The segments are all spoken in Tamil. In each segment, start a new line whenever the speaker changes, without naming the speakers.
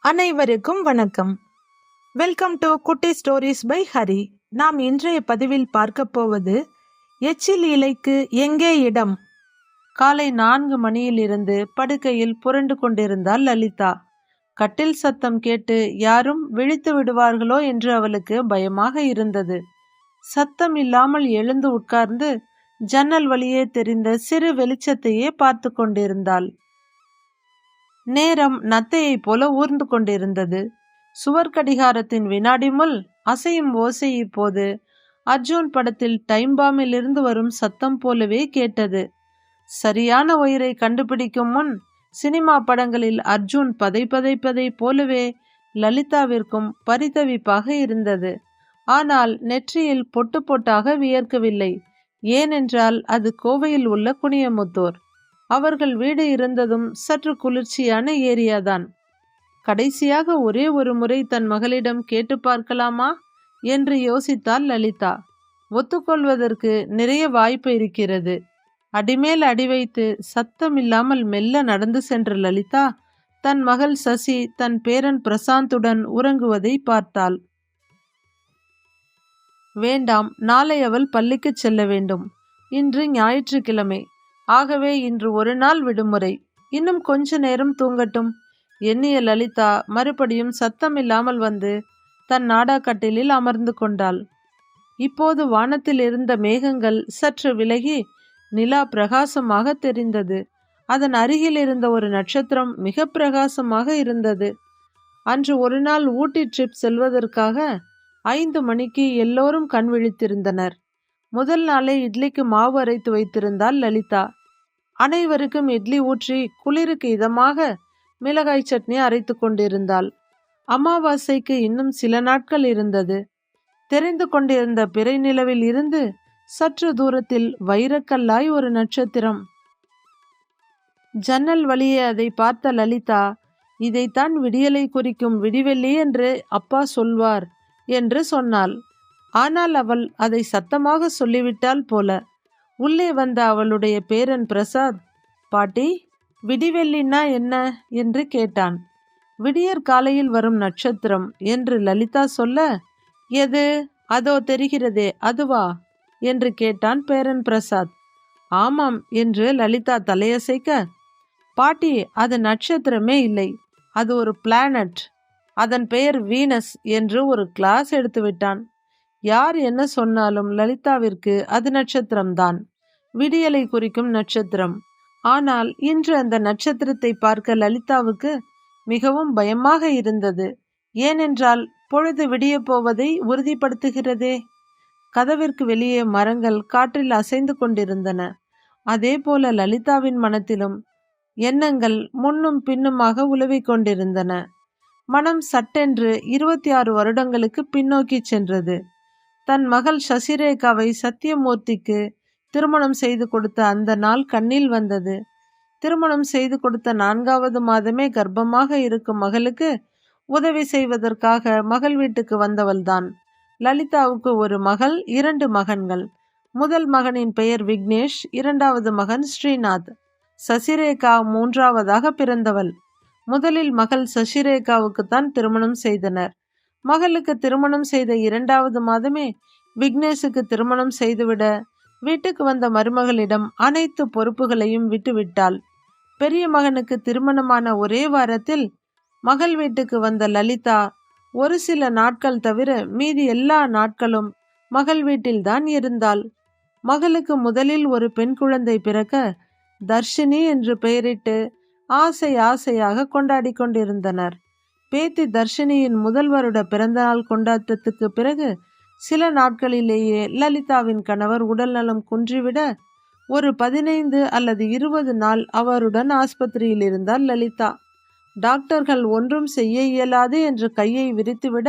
அனைவருக்கும் வணக்கம். வெல்கம் டு குட்டி ஸ்டோரிஸ் பை ஹரி. நாம் இன்றைய பதிவில் பார்க்க போவது எச்சில் இலைக்கு எங்கே இடம். காலை 4 மணியிலிருந்து படுக்கையில் புரண்டு கொண்டிருந்தாள் லலிதா. கட்டில் சத்தம் கேட்டு யாரும் விழித்து விடுவார்களோ என்று அவளுக்கு பயமாக இருந்தது. சத்தம் இல்லாமல் எழுந்து உட்கார்ந்து ஜன்னல் வழியே தெரிந்த சிறு வெளிச்சத்தையே பார்த்து கொண்டிருந்தாள். நேரம் நத்தையை போல ஊர்ந்து கொண்டிருந்தது. சுவர் கடிகாரத்தின் வினாடி முள் அசையும் ஓசை இப்போது அர்ஜுன் படத்தில் டைம் பாம்பில் இருந்து வரும் சத்தம் போலவே கேட்டது. சரியான உயிரை கண்டுபிடிக்கும் முன் சினிமா படங்களில் அர்ஜுன் பதைப்பதை போலவே லலிதாவிற்கும் பரிதவிப்பாக இருந்தது. ஆனால் நெற்றியில் பொட்டு பொட்டாக வியர்க்கவில்லை. ஏனென்றால் அது கோவையில் உள்ள குனியமுத்தூர். அவர்கள் வீடு இருந்ததும் சற்று குளிர்ச்சியான ஏரியாதான். கடைசியாக ஒரே ஒரு முறை தன் மகளிடம் கேட்டு பார்க்கலாமா என்று யோசித்தாள் லலிதா. ஒத்துக்கொள்வதற்கு நிறைய வாய்ப்பு இருக்கிறது. அடிமேல் அடி வைத்து சத்தமில்லாமல் மெல்ல நடந்து சென்ற லலிதா தன் மகள் சசி தன் பேரன் பிரசாந்துடன் உறங்குவதை பார்த்தாள். வேண்டாம், நாளை அவள் பள்ளிக்கு செல்ல வேண்டும். இன்று ஞாயிற்றுக்கிழமை. ஆகவே இன்று ஒரு நாள் விடுமுறை. இன்னும் கொஞ்ச நேரம் தூங்கட்டும் எண்ணிய லலிதா மறுபடியும் சத்தமில்லாமல் வந்து தன் நாடாக்கட்டிலில் அமர்ந்து கொண்டாள். இப்போது வானத்தில் இருந்த மேகங்கள் சற்று விலகி நிலா பிரகாசமாக தெரிந்தது. அதன் அருகில் இருந்த ஒரு நட்சத்திரம் மிக பிரகாசமாக இருந்தது. அன்று ஒரு நாள் ஊட்டி ட்ரிப் செல்வதற்காக 5 மணிக்கு எல்லோரும் கண் விழித்திருந்தனர். முதல் நாளே இட்லிக்கு மாவு அரைத்து வைத்திருந்தாள் லலிதா. அனைவருக்கும் இட்லி ஊற்றி குளிருக்கு இதமாக மிளகாய் சட்னி அரைத்து கொண்டிருந்தாள். அமாவாசைக்கு இன்னும் சில நாட்கள் இருந்தது. தெரிந்து கொண்டிருந்த பிறை நிலவில் இருந்து சற்று தூரத்தில் வைரக்கல்லாய் ஒரு நட்சத்திரம். ஜன்னல் வழியே அதை பார்த்த லலிதா, இதைத்தான் விடியலை குறிக்கும் விடிவெள்ளி என்று அப்பா சொல்வார் என்று சொன்னாள். ஆனால் அவள் அதை சத்தமாக சொல்லிவிட்டாள் போல. உள்ளே வந்த அவளுடைய பேரன் பிரசாத், பாட்டி, விடிவெள்ளினா என்ன என்று கேட்டான். விடியற் காலையில் வரும் நட்சத்திரம் என்று லலிதா சொல்ல, எது, அதோ தெரிகிறதே அதுவா என்று கேட்டான் பேரன் பிரசாத். ஆமாம் என்று லலிதா தலையசைக்க, பாட்டி, அது நட்சத்திரமே இல்லை, அது ஒரு பிளானட். அதன் பெயர் வீனஸ் என்று ஒரு கிளாஸ் எடுத்து விட்டான். யார் என்ன சொன்னாலும் லலிதாவிற்கு அது நட்சத்திரம்தான், விடியலை குறிக்கும் நட்சத்திரம். ஆனால் இன்று அந்த நட்சத்திரத்தை பார்க்க லலிதாவுக்கு மிகவும் பயமாக இருந்தது. ஏனென்றால் பொழுது விடிய போவதை உறுதிப்படுத்துகிறதே. கதவிற்கு வெளியே மரங்கள் காற்றில் அசைந்து கொண்டிருந்தன. அதே போல லலிதாவின் மனத்திலும் எண்ணங்கள் முன்னும் பின்னுமாக உலவிக் கொண்டிருந்தன. மனம் சட்டென்று 26 வருடங்களுக்கு பின்னோக்கி சென்றது. தன் மகள் சசிரேகாவை சத்தியமூர்த்திக்கு திருமணம் செய்து கொடுத்த அந்த நாள் கண்ணில் வந்தது. திருமணம் செய்து கொடுத்த 4வது மாதமே கர்ப்பமாக இருக்கும் மகளுக்கு உதவி செய்வதற்காக மகள் வீட்டுக்கு வந்தவள்தான். லலிதாவுக்கு ஒரு மகள், 2 மகன்கள். முதல் மகனின் பெயர் விக்னேஷ், 2வது மகன் ஸ்ரீநாத். சசிரேகா 3வதாக பிறந்தவள். முதலில் மகள் சசிரேகாவுக்குத்தான் திருமணம் செய்தனர். மகளுக்கு திருமணம் செய்த 2வது மாதமே விக்னேஷுக்கு திருமணம் செய்துவிட வீட்டுக்கு வந்த மருமகளிடம் அனைத்து பொறுப்புகளையும் விட்டுவிட்டாள். பெரிய மகனுக்கு திருமணமான ஒரே வாரத்தில் மகள் வீட்டுக்கு வந்த லலிதா ஒரு சில நாட்கள் தவிர மீதி எல்லா நாட்களும் மகள் வீட்டில்தான் இருந்தாள். மகளுக்கு முதலில் ஒரு பெண் குழந்தை பிறக்க தர்ஷினி என்று பெயரிட்டு ஆசையாக கொண்டாடி கொண்டிருந்தனர். பேத்தி தர்ஷினியின் முதல் வருட பிறந்தநாள் கொண்டாட்டத்துக்கு பிறகு சில நாட்களிலேயே லலிதாவின் கணவர் உடல்நலம் குன்றிவிட ஒரு 15 அல்லது 20 நாள் அவருடன் ஆஸ்பத்திரியில் இருந்தார் லலிதா. டாக்டர்கள் ஒன்றும் செய்ய இயலாது என்று கையை விரித்துவிட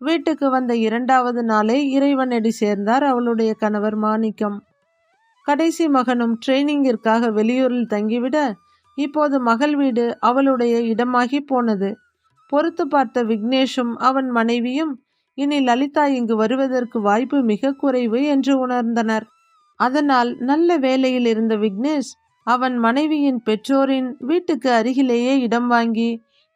வீட்டுக்கு வந்த 2வது நாளே இறைவனடி சேர்ந்தார் அவளுடைய கணவர் மாணிக்கம். கடைசி மகனும் ட்ரெயினிங்கிற்காக வெளியூரில் தங்கிவிட இப்போது மகள் வீடு அவளுடைய இடமாகி போனது. பொறுத்து பார்த்த விக்னேஷும் அவன் மனைவியும் இனி லலிதா இங்கு வருவதற்கு வாய்ப்பு மிக குறைவு என்று உணர்ந்தனர். அதனால் நல்ல வேலையில் இருந்த விக்னேஷ் அவன் மனைவியின் பெற்றோரின் வீட்டுக்கு அருகிலேயே இடம் வாங்கி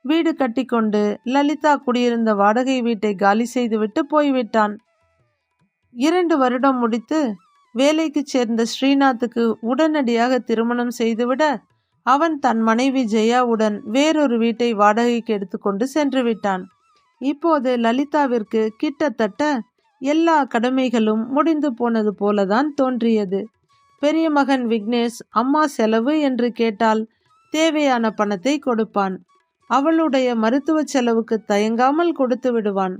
வீடு கட்டிக்கொண்டு லலிதா குடியிருந்த வாடகை வீட்டை காலி செய்துவிட்டு போய்விட்டான். 2 வருடம் முடித்து வேலைக்கு சேர்ந்த ஸ்ரீநாத்துக்கு உடனடியாக திருமணம் செய்துவிட அவன் தன் மனைவி ஜெயாவுடன் வேறொரு வீட்டை வாடகைக்கு எடுத்துக்கொண்டு சென்று விட்டான். இப்போது லலிதாவிற்கு கிட்டத்தட்ட எல்லா கடமைகளும் முடிந்து போனது போலதான் தோன்றியது. பெரிய மகன் விக்னேஷ் அம்மா செலவு என்று கேட்டால் தேவையான பணத்தை கொடுப்பான். அவளுடைய மருத்துவ செலவுக்கு தயங்காமல் கொடுத்து விடுவான்.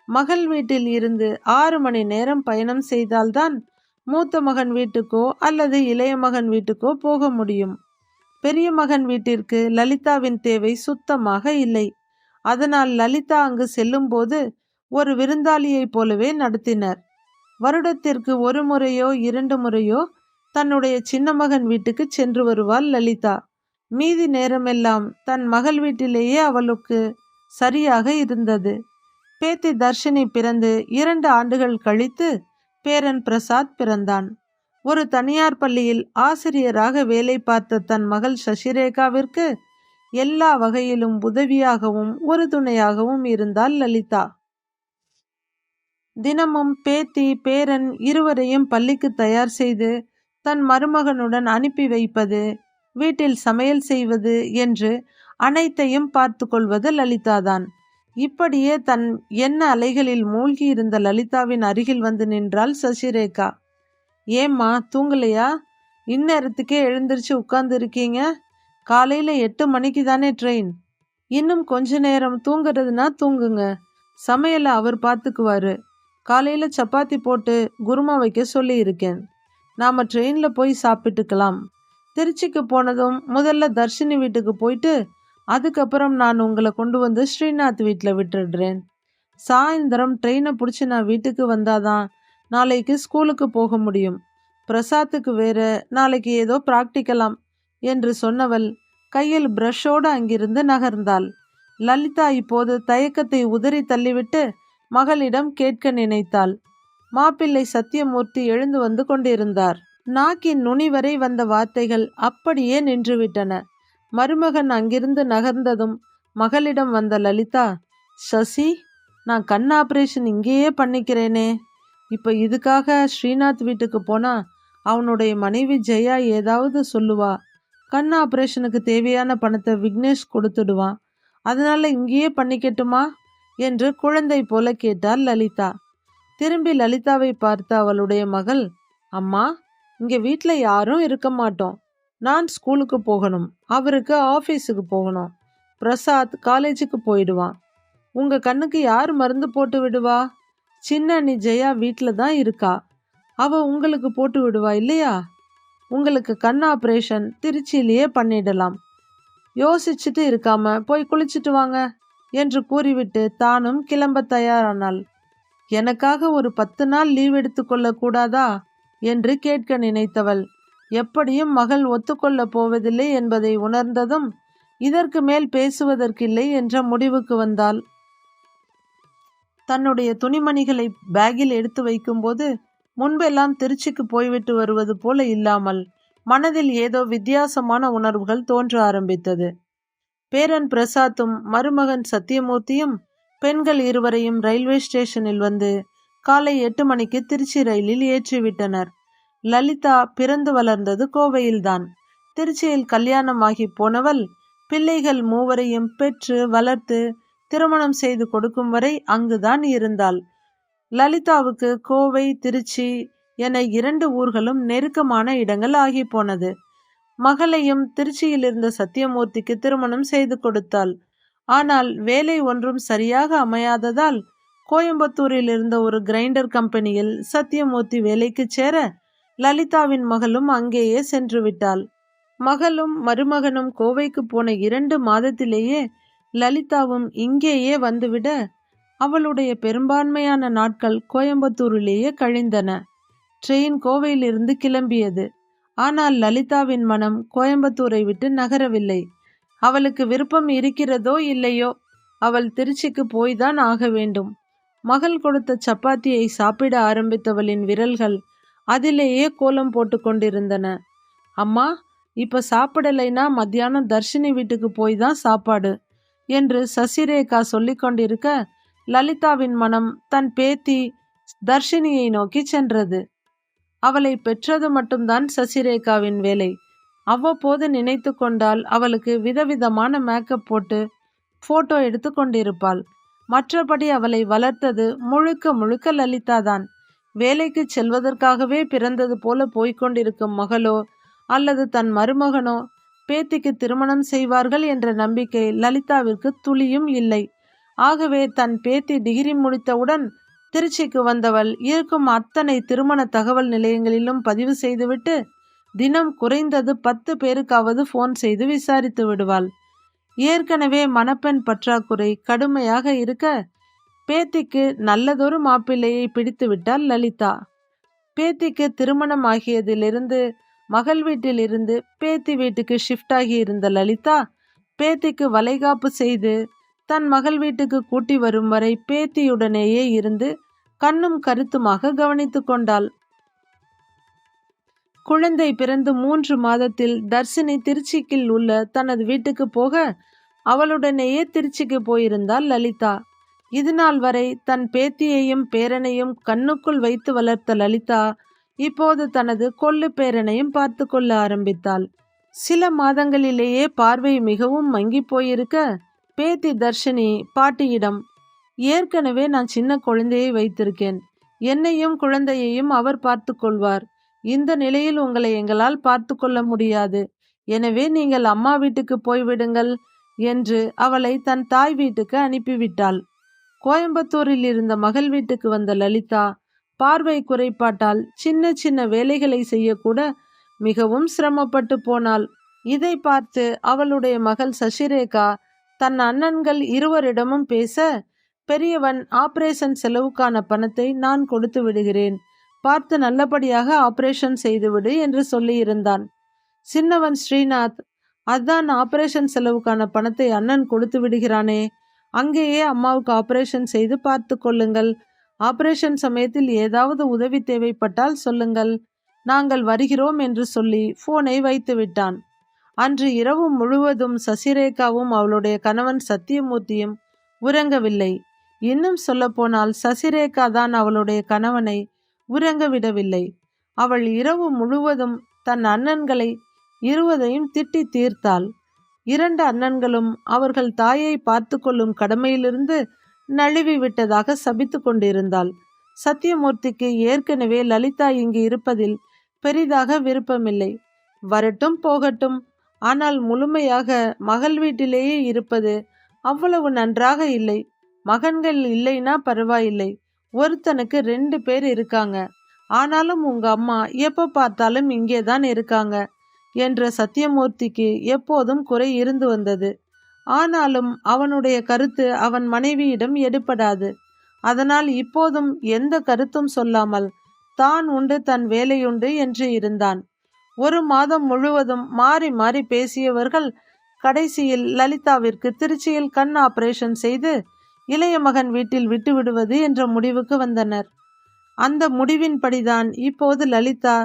மகள் வீட்டில் இருந்து 6 மணி நேரம் பயணம் செய்தால்தான் மூத்த மகன் வீட்டுக்கோ அல்லது இளைய மகன் வீட்டுக்கோ போக முடியும். பெரிய மகன் வீட்டிற்கு லலிதாவின் தேவை சுத்தமாக இல்லை. அதனால் லலிதா அங்கு செல்லும்போது ஒரு விருந்தாளியைப் போலவே நடத்தினர். வருடத்திற்கு 1 முறையோ 2 முறையோ தன்னுடைய சின்ன மகன் வீட்டுக்கு சென்று வருவாள் லலிதா. மீதி நேரமெல்லாம் தன் மகள் வீட்டிலேயே அவளுக்கு சரியாக இருந்தது. பேத்தி தர்ஷினி பிறந்து 2 ஆண்டுகள் கழித்து பேரன் பிரசாத் பிறந்தான். ஒரு தனியார் பள்ளியில் ஆசிரியராக வேலை பார்த்த தன் மகள் சசிரேகாவிற்கு எல்லா வகையிலும் உதவியாகவும் உறுதுணையாகவும் இருந்தாள் லலிதா. தினமும் பேத்தி பேரன் இருவரையும் பள்ளிக்கு தயார் செய்து தன் மருமகனுடன் அனுப்பி வைப்பது, வீட்டில் சமையல் செய்வது என்று அனைத்தையும் பார்த்து கொள்வது லலிதாதான். இப்படியே தன் எண்ண அலைகளில் மூழ்கி இருந்த லலிதாவின் அருகில் வந்து நின்றாள் சசிரேகா. ஏம்மா தூங்கலையா? இந்நேரத்துக்கே எழுந்திருச்சு உட்கார்ந்து இருக்கீங்க. காலையில் 8 மணிக்கு தானே ட்ரெயின். இன்னும் கொஞ்ச நேரம் தூங்குறதுனா தூங்குங்க. சமையலை அவர் பார்த்துக்குவாரு. காலையில் சப்பாத்தி போட்டு குருமா வைக்க சொல்லி இருக்கேன். நாம் ட்ரெயினில் போய் சாப்பிட்டுக்கலாம். திருச்சிக்கு போனதும் முதல்ல தர்ஷினி வீட்டுக்கு போயிட்டு அதுக்கப்புறம் நான் உங்களை கொண்டு வந்து ஸ்ரீநாத் வீட்டில் விட்டுடுறேன். சாயந்தரம் ட்ரெயினை பிடிச்சி நான் வீட்டுக்கு வந்தாதான் நாளைக்கு ஸ்கூலுக்கு போக முடியும். பிரசாத்துக்கு வேற நாளைக்கு ஏதோ ப்ராக்டிக்கலாம் என்று சொன்னவள் கையில் பிரஷோடு அங்கிருந்து நகர்ந்தாள். லலிதா இப்போது தயக்கத்தை உதறி தள்ளிவிட்டு மகளிடம் கேட்க நினைத்தாள். மாப்பிள்ளை சத்தியமூர்த்தி எழுந்து வந்து கொண்டிருந்தார். நாக்கின் நுனி வரை வந்த வார்த்தைகள் அப்படியே நின்றுவிட்டன. மருமகன் அங்கிருந்து நகர்ந்ததும் மகளிடம் வந்த லலிதா, சசி, நான் கண் ஆப்ரேஷன் இங்கேயே பண்ணிக்கிறேனே. இப்போ இதுக்காக ஸ்ரீநாத் வீட்டுக்கு போனா அவனுடைய மனைவி ஜெயா ஏதாவது சொல்லுவா. கண் ஆப்ரேஷனுக்கு தேவையான பணத்தை விக்னேஷ் கொடுத்துடுவான். அதனால இங்கேயே பண்ணிக்கட்டுமா என்று குழந்தை போல கேட்டாள் லலிதா. திரும்பி லலிதாவை பார்த்த அவளுடைய மகள், அம்மா, இங்கே வீட்டில் யாரும் இருக்க மாட்டோம். நான் ஸ்கூலுக்கு போகணும், அவருக்கு ஆஃபீஸுக்கு போகணும், பிரசாத் காலேஜுக்கு போயிடுவான். உங்கள் கண்ணுக்கு யார் மருந்து போட்டு விடுவா? சின்ன அண்ணி ஜெயா வீட்டில் தான் இருக்கா. அவ உங்களுக்கு போட்டு விடுவா இல்லையா? உங்களுக்கு கண் ஆப்ரேஷன் திருச்சியிலேயே பண்ணிடலாம். யோசிச்சுட்டு இருக்காம போய் குளிச்சுட்டு வாங்க என்று கூறிவிட்டு தானும் கிளம்ப தயாரானாள். எனக்காக ஒரு 10 நாள் லீவ் எடுத்துக்கொள்ள கூடாதா என்று கேட்க நினைத்தவள் எப்படியும் மகள் ஒத்துக்கொள்ள போவதில்லை என்பதை உணர்ந்ததும் இதற்கு மேல் பேசுவதற்கில்லை என்ற முடிவுக்கு வந்தாள். தன்னுடைய துணிமணிகளை பேக்கில் எடுத்து வைக்கும்போது முன்பெல்லாம் திருச்சிக்கு போய்விட்டு வருவது போல இல்லாமல் மனதில் ஏதோ வித்தியாசமான உணர்வுகள் தோன்ற ஆரம்பித்தது. பேரன் பிரசாத்தும் மருமகன் சத்தியமூர்த்தியும் பெண்கள் இருவரையும் ரயில்வே ஸ்டேஷனில் வந்து காலை 8 மணிக்கு திருச்சி ரயிலில் ஏற்றிவிட்டனர். லலிதா பிறந்து வளர்ந்தது கோவையில்தான். திருச்சியில் கல்யாணமாகி போனவள் பிள்ளைகள் 3 பெற்று வளர்த்து திருமணம் செய்து கொடுக்கும் வரை அங்குதான் இருந்தாள். லலிதாவுக்கு கோவை திருச்சி என 2 ஊர்களும் நெருக்கமான இடங்கள் ஆகி போனது. மகளையும் திருச்சியில் இருந்த சத்தியமூர்த்திக்கு திருமணம் செய்து கொடுத்தாள். ஆனால் வேலை ஒன்றும் சரியாக அமையாததால் கோயம்புத்தூரில் இருந்த ஒரு கிரைண்டர் கம்பெனியில் சத்தியமூர்த்தி வேலைக்கு சேர லலிதாவின் மகளும் அங்கேயே சென்று விட்டாள். மகளும் மருமகனும் கோவைக்கு போன 2 மாதத்திலேயே லலிதாவும் இங்கேயே வந்துவிட அவளுடைய பெரும்பான்மையான நாட்கள் கோயம்புத்தூரிலேயே கழிந்தன. ட்ரெயின் கோவையிலிருந்து கிளம்பியது. ஆனால் லலிதாவின் மனம் கோயம்புத்தூரை விட்டு நகரவில்லை. அவளுக்கு விருப்பம் இருக்கிறதோ இல்லையோ அவள் திருச்சிக்கு போய்தான் ஆக வேண்டும். மகள் கொடுத்த சப்பாத்தியை சாப்பிட ஆரம்பித்தவளின் விரல்கள் அதிலேயே கோலம் போட்டு கொண்டிருந்தன. அம்மா, இப்போ சாப்பிடலைன்னா மத்தியானம் தர்ஷினி வீட்டுக்கு போய் தான் சாப்பாடு. என்று சசிரேகா சொல்லிக் கொண்டிருக்க லலிதாவின் மனம் தன் பேத்தி தர்ஷினியை நோக்கி சென்றது. அவளை பெற்றது மட்டும்தான் சசிரேகாவின் வேலை. அவ்வப்போது நினைத்து கொண்டால் அவளுக்கு விதவிதமான மேக்கப் போட்டு போட்டோ எடுத்து கொண்டிருப்பாள். மற்றபடி அவளை வளர்த்தது முழுக்க முழுக்க லலிதாதான். வேலைக்கு செல்வதற்காகவே பிறந்தது போல போய்கொண்டிருக்கும் மகளோ அல்லது தன் மருமகனோ பேத்திக்கு திருமணம் செய்வார்கள் என்ற நம்பிக்கை லலிதாவிற்கு துளியும் இல்லை. ஆகவே தன் பேத்தி டிகிரி முடித்தவுடன் திருச்சிக்கு வந்தவள் இருக்கும் அத்தனை திருமண தகவல் நிலையங்களிலும் பதிவு செய்துவிட்டு தினம் குறைந்தது 10 பேருக்காவது போன் செய்து விசாரித்து விடுவாள். ஏற்கனவே மணப்பெண் பற்றாக்குறை கடுமையாக இருக்க பேத்திக்கு நல்லதொரு மாப்பிள்ளையை பிடித்து விட்டாள் லலிதா. பேத்திக்கு திருமணம் ஆகியதிலிருந்து மகள் வீட்டிலிருந்து பேத்தி வீட்டுக்கு ஷிஃப்ட் ஆகி இருந்த லலிதா பேத்திக்கு வளைகாப்பு செய்து தன் மகள் வீட்டுக்கு கூட்டி வரும் வரை பேத்தியுடனேயே இருந்து கண்ணும் கருத்துமாக கவனித்து கொண்டாள். குழந்தை பிறந்து 3 மாதத்தில் தர்ஷினி திருச்சிக்கில் உள்ள தனது வீட்டுக்கு போக அவளுடனேயே திருச்சிக்கு போயிருந்தாள் லலிதா. இதுநாள் வரை தன் பேத்தியையும் பேரனையும் கண்ணுக்குள் வைத்து வளர்த்த லலிதா இப்போது தனது கொள்ளு பேரனையும் பார்த்து கொள்ள ஆரம்பித்தாள். சில மாதங்களிலேயே பார்வை மிகவும் மங்கி போயிருக்க பேத்தி தர்ஷினி பாட்டியிடம், ஏற்கனவே நான் சின்ன குழந்தையை வைத்திருக்கேன், என்னையும் குழந்தையையும் அவர் பார்த்து கொள்வார், இந்த நிலையில் உங்களை எங்களால் பார்த்து கொள்ள முடியாது, எனவே நீங்கள் அம்மா வீட்டுக்கு போய்விடுங்கள் என்று அவளை தன் தாய் வீட்டுக்கு அனுப்பிவிட்டாள். கோயம்புத்தூரில் இருந்த மகள் வீட்டுக்கு வந்த லலிதா பார்வை குறைபாட்டால் சின்ன சின்ன வேலைகளை செய்யக்கூட மிகவும் சிரமப்பட்டு போனாள். இதை பார்த்து அவளுடைய மகள் சசிரேகா தன் அண்ணன்கள் இருவரிடமும் பேச, பெரியவன் ஆபரேஷன் செலவுக்கான பணத்தை நான் கொடுத்து விடுகிறேன், பார்த்து நல்லபடியாக ஆபரேஷன் செய்துவிடு என்று சொல்லியிருந்தான். சின்னவன் ஸ்ரீநாத், அதான் ஆபரேஷன் செலவுக்கான பணத்தை அண்ணன் கொடுத்து விடுகிறானே, அங்கேயே அம்மாவுக்கு ஆபரேஷன் செய்து பார்த்து கொள்ளுங்கள், ஆபரேஷன் சமயத்தில் ஏதாவது உதவி தேவைப்பட்டால் சொல்லுங்கள், நாங்கள் வருகிறோம் என்று சொல்லி போனை வைத்து விட்டான். அன்று இரவு முழுவதும் சசிரேகாவும் அவளுடைய கணவன் சத்தியமூர்த்தியும் உறங்கவில்லை. இன்னும் சொல்லப்போனால் சசிரேகா தான் அவளுடைய கணவனை உறங்க விடவில்லை. அவள் இரவு முழுவதும் தன் அண்ணன்களை இருவதையும் திட்டி தீர்த்தாள். 2 அண்ணன்களும் அவர்கள் தாயை பார்த்து கொள்ளும் கடமையிலிருந்து நழுவி விட்டதாக சபித்து கொண்டிருந்தாள். சத்தியமூர்த்திக்கு ஏற்கனவே லலிதா இங்கு இருப்பதில் பெரிதாக விருப்பமில்லை. வரட்டும் போகட்டும், ஆனால் முழுமையாக மகள் வீட்டிலேயே இருப்பது அவ்வளவு நன்றாக இல்லை. மகன்கள் இல்லைன்னா பரவாயில்லை, ஒருத்தனுக்கு 2 பேர் இருக்காங்க, ஆனாலும் உங்க அம்மா எப்ப பார்த்தாலும் இங்கேதான் இருக்காங்க என்ற சத்தியமூர்த்திக்கு எப்போதும் குறை இருந்து வந்தது. ஆனாலும் அவனுடைய கருத்து அவன் மனைவியிடம் எடுபடாது. அதனால் இப்போதும் எந்த கருத்தும் சொல்லாமல் தான் உண்டு தன் வேலையுண்டு என்று இருந்தான். 1 மாதம் முழுவதும் மாறி மாறி பேசியவர்கள் கடைசியில் லலிதாவிற்கு திருச்சியில் கண் ஆபரேஷன் செய்து இளைய மகன் வீட்டில் விட்டுவிடுவது என்ற முடிவுக்கு வந்தனர். அந்த முடிவின்படிதான் இப்போது லலிதா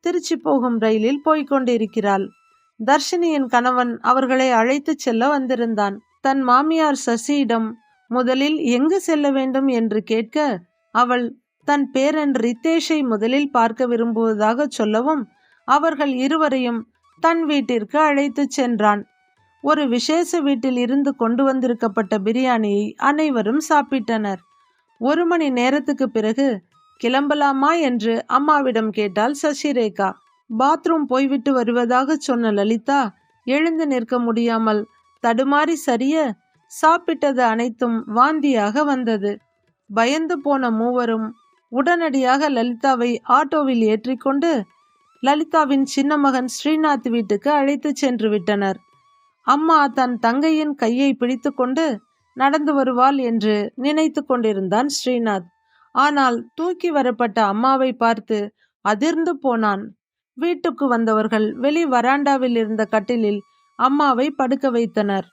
திருச்சி போகும் ரயிலில் போய்கொண்டிருக்கிறாள். தர்ஷினியின் கணவன் அவர்களை அழைத்து செல்ல வந்திருந்தான். தன் மாமியார் சசியிடம் முதலில் எங்கு செல்ல வேண்டும் என்று கேட்க, அவள் தன் பேரன் ரித்தேஷை முதலில் பார்க்க விரும்புவதாக சொல்லவும் அவர்கள் இருவரையும் தன் வீட்டிற்கு அழைத்து சென்றான். ஒரு விசேஷ வீட்டில் இருந்து கொண்டு வந்திருக்கப்பட்ட பிரியாணியை அனைவரும் சாப்பிட்டனர். 1 மணி நேரத்துக்கு பிறகு கிளம்பலாமா என்று அம்மாவிடம் கேட்டாள் சசிரேகா. பாத்ரூம் போய்விட்டு வருவதாக சொன்ன லலிதா எழுந்து நிற்க முடியாமல் தடுமாறி சரிய சாப்பிட்டது அனைத்தும் வாந்தியாக வந்தது. பயந்து போன மூவரும் உடனடியாக லலிதாவை ஆட்டோவில் ஏற்றிக்கொண்டு லலிதாவின் சின்ன மகன் ஸ்ரீநாத் வீட்டுக்கு அழைத்து சென்று விட்டனர். அம்மா தன் தங்கையின் கையை பிடித்து கொண்டு நடந்து வருவாள் என்று நினைத்து கொண்டிருந்தான் ஸ்ரீநாத். ஆனால் தூக்கி வரப்பட்ட அம்மாவை பார்த்து அதிர்ந்து போனான். வீட்டுக்கு வந்தவர்கள் வெளி வராண்டாவில் இருந்த கட்டிலில் அம்மாவை படுக்க வைத்தனர்.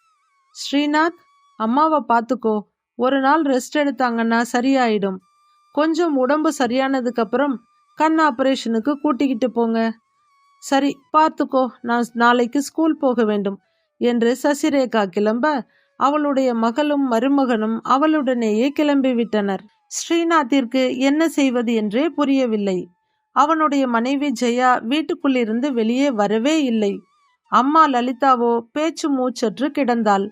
ஸ்ரீநாத், அம்மாவை பார்த்துக்கோ, ஒரு நாள் ரெஸ்ட் எடுத்தாங்கன்னா சரியாயிடும், கொஞ்சம் உடம்பு சரியானதுக்கு அப்புறம் கண் ஆபரேஷனுக்கு கூட்டிக்கிட்டு போங்க. சரி பார்த்துக்கோ, நான் நாளைக்கு ஸ்கூல் போக வேண்டும் என்று சசிரேகா கிளம்ப அவளுடைய மகளும் மருமகனும் அவளுடனேயே கிளம்பிவிட்டனர். ஸ்ரீநாத்திற்கு என்ன செய்வது என்றே புரியவில்லை. அவனுடைய மனைவி ஜெயா வீட்டுக்குள்ளிருந்து வெளியே வரவே இல்லை. அம்மா லலிதாவோ பேச்சு மூச்சற்று கிடந்தாள்.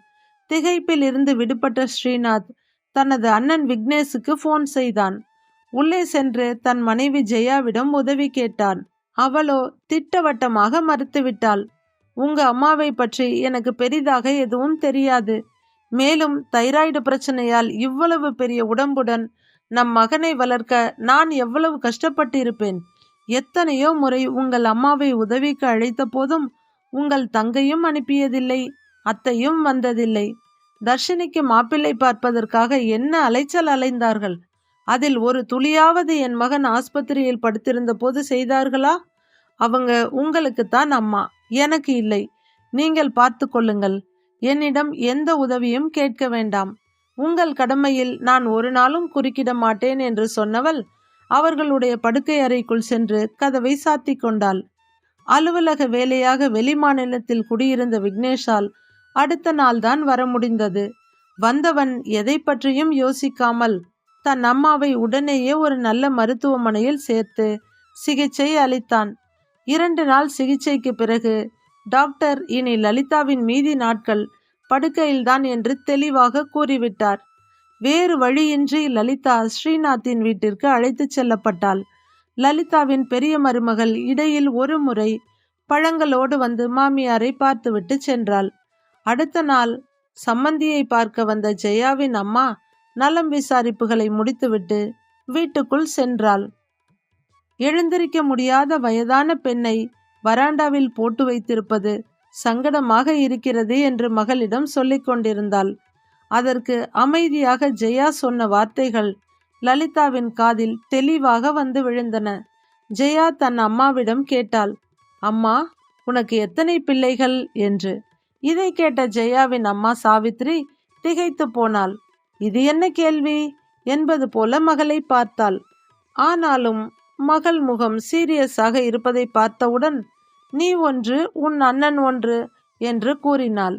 திகைப்பில் இருந்து விடுபட்ட ஸ்ரீநாத் தனது அண்ணன் விக்னேஷுக்கு போன் செய்தான். உள்ளே சென்று தன் மனைவி ஜெயாவிடம் உதவி கேட்டான். அவளோ திட்டவட்டமாக மறுத்துவிட்டாள். உங்க அம்மாவை பற்றி எனக்கு பெரிதாக எதுவும் தெரியாது. மேலும் தைராய்டு பிரச்சனையால் இவ்வளவு பெரிய உடம்புடன் நம் மகனை வளர்க்க நான் எவ்வளவு கஷ்டப்பட்டு இருப்பேன். எத்தனையோ முறை உங்கள் அம்மாவை உதவிக்கு அழைத்த போதும் உங்கள் தங்கையும் அனுப்பியதில்லை, அத்தையும் வந்ததில்லை. தர்ஷினிக்கு மாப்பிள்ளை பார்ப்பதற்காக என்ன அலைச்சல் அலைந்தார்கள். அதில் ஒரு துளியாவது என் மகன் ஆஸ்பத்திரியில் படுத்திருந்த போது செய்தார்களா? அவங்க உங்களுக்குத்தான் அம்மா, எனக்கு இல்லை. நீங்கள் பார்த்து கொள்ளுங்கள். என்னிடம் எந்த உதவியும் கேட்க வேண்டாம். உங்கள் கடமையில் நான் ஒரு நாளும் குறுக்கிட மாட்டேன் என்று சொன்னவள் அவர்களுடைய படுக்கை அறைக்குள் சென்று கதவை சாத்தி கொண்டாள். அலுவலக வேலையாக வெளிமாநிலத்தில் குடியிருந்த விக்னேஷால் அடுத்த நாள்தான் வர முடிந்தது. வந்தவன் எதை பற்றியும் யோசிக்காமல் தன் அம்மாவை உடனேயே ஒரு நல்ல மருத்துவமனையில் சேர்த்து சிகிச்சை அளித்தான். 2 நாள் சிகிச்சைக்கு பிறகு டாக்டர் இனி லலிதாவின் மீதி நாட்கள் படுக்கையில்தான் என்று தெளிவாக கூறிவிட்டார். வேறு வழியின்றி லலிதா ஸ்ரீநாத்தின் வீட்டிற்கு அழைத்து செல்லப்பட்டாள். லலிதாவின் பெரிய மருமகள் இடையில் ஒரு முறை பழங்களோடு வந்து மாமியாரை பார்த்துவிட்டு சென்றாள். அடுத்த நாள் சம்மந்தியை பார்க்க வந்த ஜெயாவின் அம்மா நலம் விசாரிப்புகளை முடித்துவிட்டு வீட்டுக்குள் சென்றாள். எழுந்திருக்க முடியாத வயதான பெண்ணை வராண்டாவில் போட்டு வைத்திருப்பது சங்கடமாக இருக்கிறது என்று மகளிடம் சொல்லிக் கொண்டிருந்தாள். அதற்கு அமைதியாக ஜெயா சொன்ன வார்த்தைகள் லலிதாவின் காதில் தெளிவாக வந்து விழுந்தன. ஜெயா தன் அம்மாவிடம் கேட்டாள், அம்மா, உனக்கு எத்தனை பிள்ளைகள் என்று. இதை கேட்ட ஜெயாவின் அம்மா சாவித்ரி திகைத்து போனாள். இது என்ன கேள்வி என்பது போல மகளை பார்த்தாள். ஆனாலும் மகள் முகம் சீரியஸாக இருப்பதை பார்த்தவுடன் நீ ஒன்று, உன் அண்ணன் ஒன்று என்று கூறினாள்.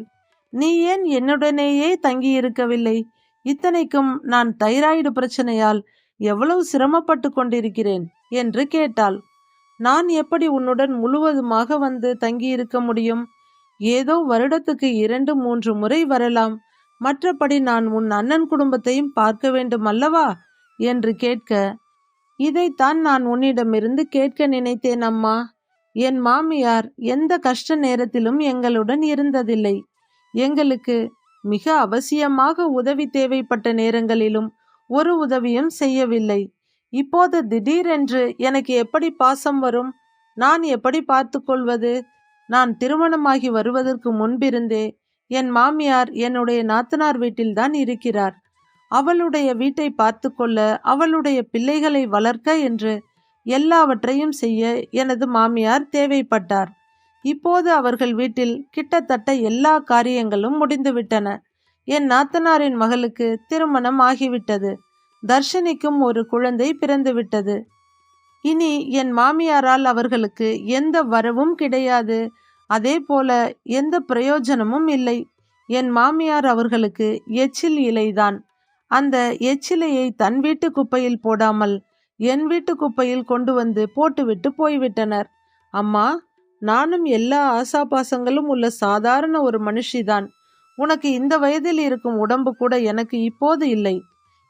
நீ ஏன் என்னுடனேயே தங்கியிருக்கவில்லை? இத்தனைக்கும் நான் தைராய்டு பிரச்சனையால் எவ்வளவு சிரமப்பட்டு கொண்டிருக்கிறேன் என்று கேட்டாள். நான் எப்படி உன்னுடன் முழுவதுமாக வந்து தங்கியிருக்க முடியும்? ஏதோ வருடத்துக்கு 2-3 முறை வரலாம். மற்றபடி நான் உன் அண்ணன் குடும்பத்தையும் பார்க்க வேண்டும் அல்லவா என்று கேட்க, இதைத்தான் நான் உன்னிடமிருந்து கேட்க நினைத்தேன் அம்மா. என் மாமியார் எந்த கஷ்ட நேரத்திலும் எங்களுடன் இருந்ததில்லை. எங்களுக்கு மிக அவசியமாக உதவி தேவைப்பட்ட நேரங்களிலும் ஒரு உதவியும் செய்யவில்லை. இப்போது திடீரென்று எனக்கு எப்படி பாசம் வரும்? நான் எப்படி பார்த்து கொள்வது? நான் திருமணமாகி வருவதற்கு முன்பிருந்தே என் மாமியார் என்னுடைய நாத்தனார் வீட்டில்தான் இருக்கிறார். அவளுடைய வீட்டை பார்த்து கொள்ள, அவளுடைய பிள்ளைகளை வளர்க்க என்று எல்லாவற்றையும் செய்ய எனது மாமியார் தேவைப்பட்டார். இப்போது அவர்கள் வீட்டில் கிட்டத்தட்ட எல்லா காரியங்களும் முடிந்துவிட்டன. என் நாத்தனாரின் மகளுக்கு திருமணம் ஆகிவிட்டது. தர்ஷினிக்கும் ஒரு குழந்தை பிறந்துவிட்டது. இனி என் மாமியாரால் அவர்களுக்கு எந்த வரவும் கிடையாது. அதே போல எந்த பிரயோஜனமும் இல்லை. என் மாமியார் அவர்களுக்கு எச்சில் இலைதான். அந்த எச்சிலையை தன் வீட்டு குப்பையில் போடாமல் என் வீட்டு குப்பையில் கொண்டு வந்து போட்டுவிட்டு போய்விட்டனர். அம்மா, நானும் எல்லா ஆசாபாசங்களும் உள்ள சாதாரண ஒரு மனுஷிதான். உனக்கு இந்த வயதில் இருக்கும் உடம்பு கூட எனக்கு இப்போது இல்லை.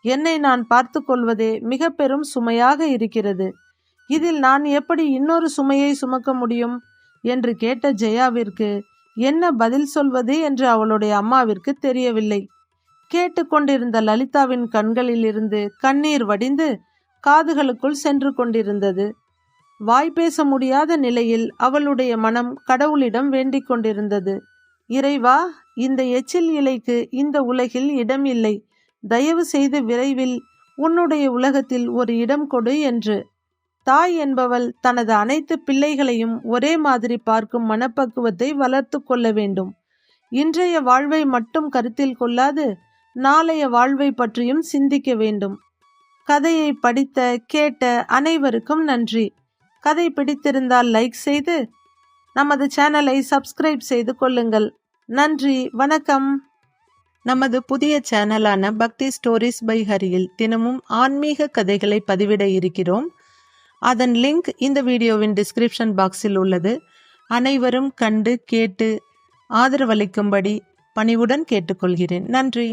என்னை நான் பார்த்து கொள்வதே மிக பெரும் சுமையாக இருக்கிறது. இதில் நான் எப்படி இன்னொரு சுமையை சுமக்க முடியும் என்று கேட்ட ஜெயாவிற்கு என்ன பதில் சொல்வது என்று அவளுடைய அம்மாவிற்கு தெரியவில்லை. கேட்டுக்கொண்டிருந்த லலிதாவின் கண்களில் இருந்து கண்ணீர் வடிந்து காதுகளுக்குள் சென்று கொண்டிருந்தது. வாய் பேச முடியாத நிலையில் அவளுடைய மனம் கடவுளிடம் வேண்டிக் கொண்டிருந்தது. இறைவா, இந்த எச்சில் இலைக்கு இந்த உலகில் இடம் இல்லை. தயவு செய்து விரைவில் உன்னுடைய உலகத்தில் ஒரு இடம் கொடு என்று. தாய் என்பவள் தனது அனைத்து பிள்ளைகளையும் ஒரே மாதிரி பார்க்கும் மனப்பக்குவத்தை வளர்த்து கொள்ள வேண்டும். இன்றைய வாழ்வை மட்டும் கருத்தில் கொள்ளாது நாளைய வாழ்வை பற்றியும் சிந்திக்க வேண்டும். கதையை படித்த கேட்ட அனைவருக்கும் நன்றி. கதை பிடித்திருந்தால் லைக் செய்து நமது சேனலை சப்ஸ்கிரைப் செய்து கொள்ளுங்கள். நன்றி, வணக்கம். நமது புதிய சேனலான பக்தி ஸ்டோரிஸ் பை ஹரியில் தினமும் ஆன்மீக கதைகளை பதிவிட இருக்கிறோம். அதன் லிங்க் இந்த வீடியோவின் டிஸ்கிரிப்ஷன் பாக்ஸில் உள்ளது. அனைவரும் கண்டு கேட்டு ஆதரவளிக்கும்படி பணிவுடன் கேட்டுக்கொள்கிறேன். நன்றி.